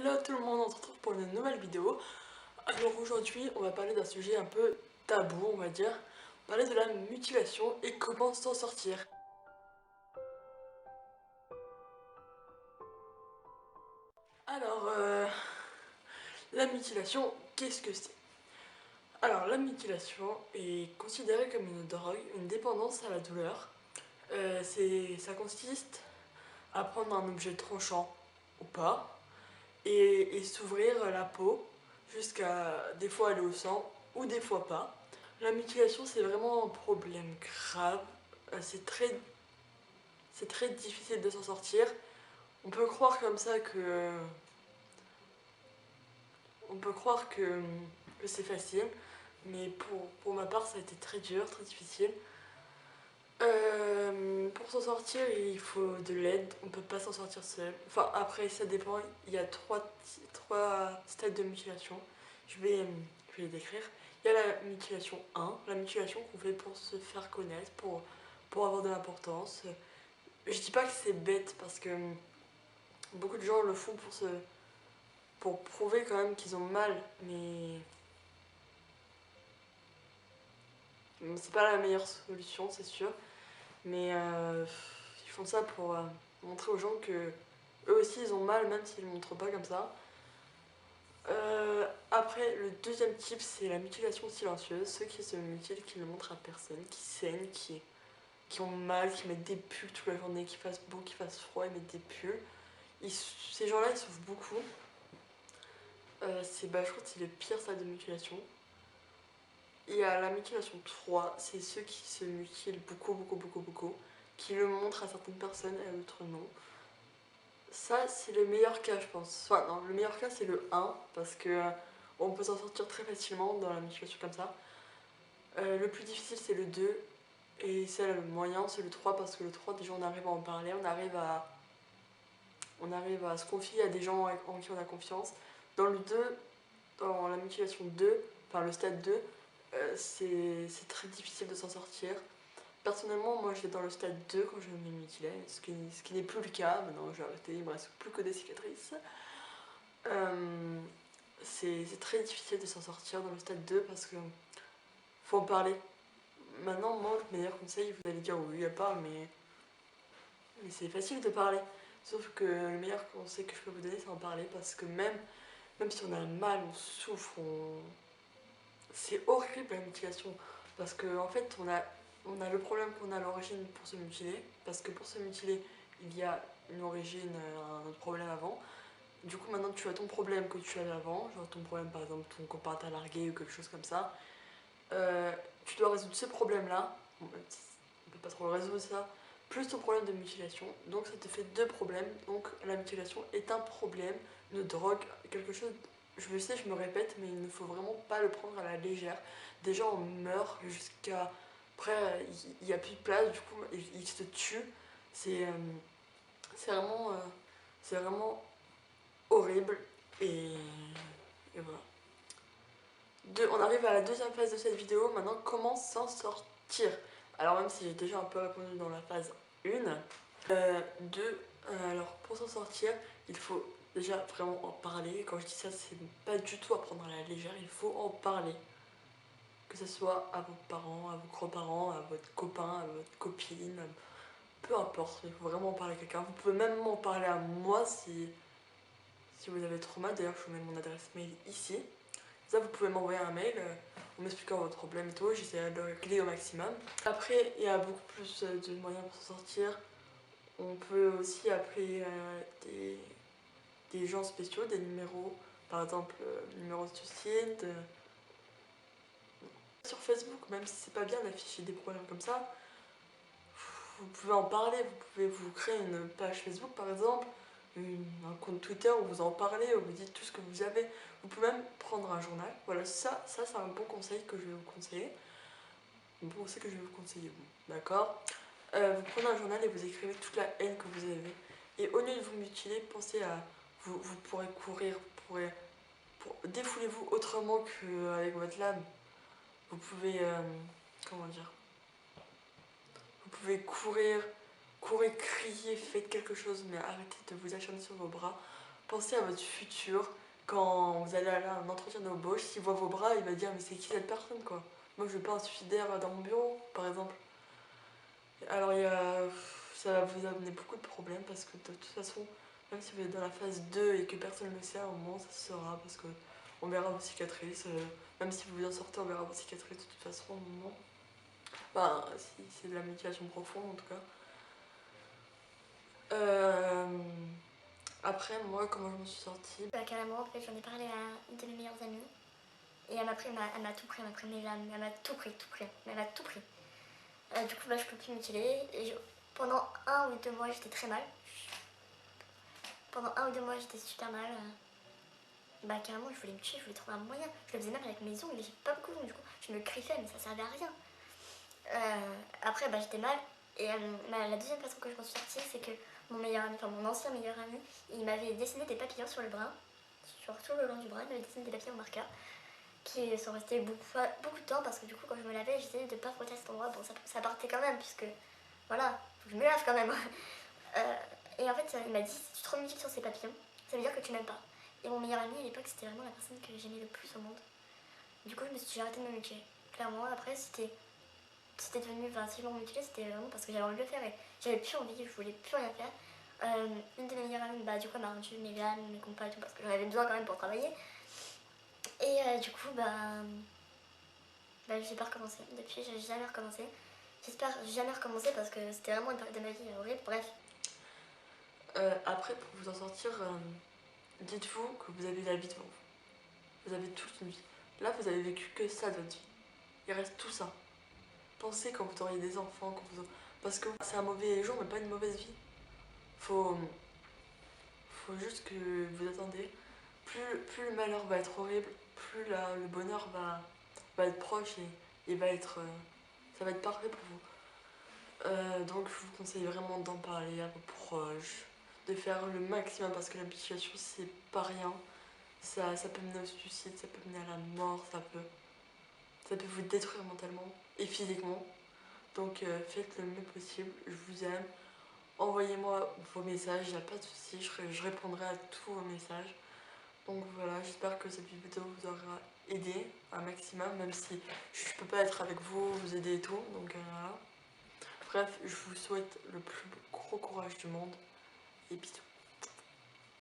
Hello tout le monde, on se retrouve pour une nouvelle vidéo. Alors aujourd'hui, on va parler d'un sujet un peu tabou, on va dire. On va parler de la mutilation et comment s'en sortir. Alors, la mutilation, qu'est-ce que c'est? Alors, la mutilation est considérée comme une drogue, une dépendance à la douleur. Ça consiste à prendre un objet tranchant ou pas et s'ouvrir la peau jusqu'à des fois aller au sang ou des fois pas. La mutilation, c'est vraiment un problème grave. C'est très difficile de s'en sortir. On peut croire comme ça que. On peut croire que c'est facile, mais pour ma part, ça a été très dur, très difficile. Pour s'en sortir, il faut de l'aide. On peut pas s'en sortir seul. Enfin, après, ça dépend. Il y a trois stades de mutilation. Je vais les décrire. Il y a la mutilation 1, la mutilation qu'on fait pour se faire connaître, pour avoir de l'importance. Je dis pas que c'est bête parce que beaucoup de gens le font pour prouver quand même qu'ils ont mal, mais c'est pas la meilleure solution, c'est sûr. Mais ils font ça pour montrer aux gens que eux aussi ils ont mal, même s'ils ne le montrent pas comme ça. Après, le deuxième type, c'est la mutilation silencieuse. Ceux qui se mutilent, qui ne montrent à personne, qui saignent, qui ont mal, qui mettent des pulls toute la journée, qu'il fasse beau, qu'il fasse froid, ils mettent des pulls. Ces gens-là, ils souffrent beaucoup. Je crois que c'est le pire stade de mutilation. Il y a la mutilation 3, c'est ceux qui se mutilent beaucoup, qui le montrent à certaines personnes et à d'autres non. Ça, c'est le meilleur cas, je pense. Enfin, non, le meilleur cas, c'est le 1, parce que on peut s'en sortir très facilement dans la mutilation comme ça. Le plus difficile, c'est le 2, et c'est le moyen, c'est le 3, parce que le 3, déjà, on arrive à en parler, on arrive à se confier à des gens en qui on a confiance. Dans le 2, dans la mutilation 2, enfin le stade 2, c'est très difficile de s'en sortir. Personnellement, moi j'étais dans le stade 2 quand je me mutilais, ce qui n'est plus le cas. Maintenant j'ai arrêté, il me reste plus que des cicatrices. C'est très difficile de s'en sortir dans le stade 2 parce que faut en parler. Maintenant, moi, le meilleur conseil, vous allez dire oui, à part, mais c'est facile de parler. Sauf que le meilleur conseil que je peux vous donner, c'est en parler parce que même si on a mal, on souffre, c'est horrible la mutilation. Parce qu'en en fait, on a le problème qu'on a à l'origine pour se mutiler. Parce que pour se mutiler, il y a une origine, un autre problème avant. Du coup, maintenant, tu as ton problème que tu avais avant. Genre ton problème, par exemple, ton copain t'a largué ou quelque chose comme ça. Tu dois résoudre ce problème-là. On peut pas trop résoudre ça. Plus ton problème de mutilation. Donc, ça te fait deux problèmes. Donc, la mutilation est un problème, une drogue, quelque chose. Je le sais, je me répète, mais il ne faut vraiment pas le prendre à la légère. Des gens meurent jusqu'à. Après, il n'y a plus de place, du coup, ils se tuent. C'est c'est vraiment, c'est vraiment horrible. Et voilà. On arrive à la deuxième phase de cette vidéo. Maintenant, comment s'en sortir? Alors, même si j'ai déjà un peu répondu dans la phase 1, 2, alors pour s'en sortir, il faut déjà vraiment en parler. Quand je dis ça, c'est pas du tout à prendre à la légère, il faut en parler. Que ce soit à vos parents, à vos grands-parents, à votre copain, à votre copine, peu importe, il faut vraiment en parler à quelqu'un. Vous pouvez même m'en parler à moi si vous avez trop mal. D'ailleurs, je vous mets mon adresse mail ici. Ça, vous pouvez m'envoyer un mail en m'expliquant votre problème et tout. J'essaierai de le régler au maximum. Après, il y a beaucoup plus de moyens pour s'en sortir. On peut aussi appeler des gens spéciaux, des numéros, par exemple, numéro de suicide. Sur Facebook, même si c'est pas bien d'afficher des problèmes comme ça, vous pouvez en parler. Vous pouvez vous créer une page Facebook, par exemple, un compte Twitter où vous en parlez, où vous dites tout ce que vous avez. Vous pouvez même prendre un journal. Voilà, ça c'est un bon conseil que je vais vous conseiller. Un bon conseil que je vais vous conseiller, vous. D'accord. Vous prenez un journal et vous écrivez toute la haine que vous avez. Et au lieu de vous mutiler, pensez à. Vous pourrez courir, défoulez-vous autrement qu'avec votre lame. Vous pouvez. Comment dire? Vous pouvez courir, crier, faites quelque chose, mais arrêtez de vous acharner sur vos bras. Pensez à votre futur. Quand vous allez aller à un entretien d'embauche, s'il voit vos bras, il va dire mais c'est qui cette personne quoi. Moi je veux pas un suicidaire dans mon bureau par exemple. Alors ça va vous amener beaucoup de problèmes parce que de toute façon, même si vous êtes dans la phase 2 et que personne ne le sait, à un moment ça se saura parce que on verra vos cicatrices. Même si vous en sortez, on verra vos cicatrices de toute façon à un moment. Enfin, si c'est de la mutilation profonde en tout cas. Après, moi, comment je m'en suis sortie? Bah, carrément, en fait, j'en ai parlé à une de mes meilleures amies. Et elle m'a tout pris, elle m'a pris mes lames, elle m'a tout pris, elle m'a tout pris. Du coup, bah, je peux plus mutiler. Pendant 1 ou 2 mois, j'étais très mal. Pendant 1 ou 2 mois, j'étais super mal. Bah, carrément, je voulais me tuer, je voulais trouver un moyen. Je le faisais même avec mes ongles, j'ai pas beaucoup d'ongles, du coup, je me griffais, mais ça servait à rien. Après, bah, j'étais mal. Et la deuxième façon que je m'en suis sortie, c'est que mon meilleur ami, enfin mon ancien meilleur ami, il m'avait dessiné des papillons sur le bras, sur tout le long du bras, il m'avait dessiné des papillons au marqueur, qui sont restés beaucoup de temps parce que du coup, quand je me lavais, j'essayais de ne pas frotter à cet endroit. Bon, ça partait quand même, puisque voilà, faut que je me lave quand même. Et en fait, il m'a dit si tu te remutiles sur ces papillons, ça veut dire que tu m'aimes pas. Et mon meilleur ami à l'époque, c'était vraiment la personne que j'aimais le plus au monde. Du coup, j'ai arrêté de me mutiler. Clairement, après, c'était devenu, enfin, si je me mutilais, c'était vraiment parce que j'avais envie de le faire et j'avais plus envie, je voulais plus rien faire. Une de mes meilleures amies, bah, du coup, elle m'a rendu mes gammes, mes compas et tout, parce que j'en avais besoin quand même pour travailler. Et du coup, j'ai pas recommencé. Depuis, j'ai jamais recommencé. J'espère jamais recommencer parce que c'était vraiment une période de ma vie horrible. Bref. Après, pour vous en sortir, dites-vous que vous avez la vie devant vous. Vous avez toute une vie. Là, vous avez vécu que ça de votre vie. Il reste tout ça. Pensez quand vous auriez des enfants, parce que c'est un mauvais jour, mais pas une mauvaise vie. Faut, faut juste que vous attendez. Plus le malheur va être horrible, plus le bonheur va être proche et ça va être parfait pour vous. Donc je vous conseille vraiment d'en parler à vos proches, de faire le maximum parce que la mutilation c'est pas rien. Ça peut mener au suicide, ça peut mener à la mort, ça peut vous détruire mentalement et physiquement. Donc faites le mieux possible, je vous aime. Envoyez-moi vos messages, il n'y a pas de souci, je répondrai à tous vos messages. Donc voilà, j'espère que cette vidéo vous aura aidé un maximum, même si je peux pas être avec vous, vous aider et tout. Donc voilà. Bref, je vous souhaite le plus gros courage du monde et bisous.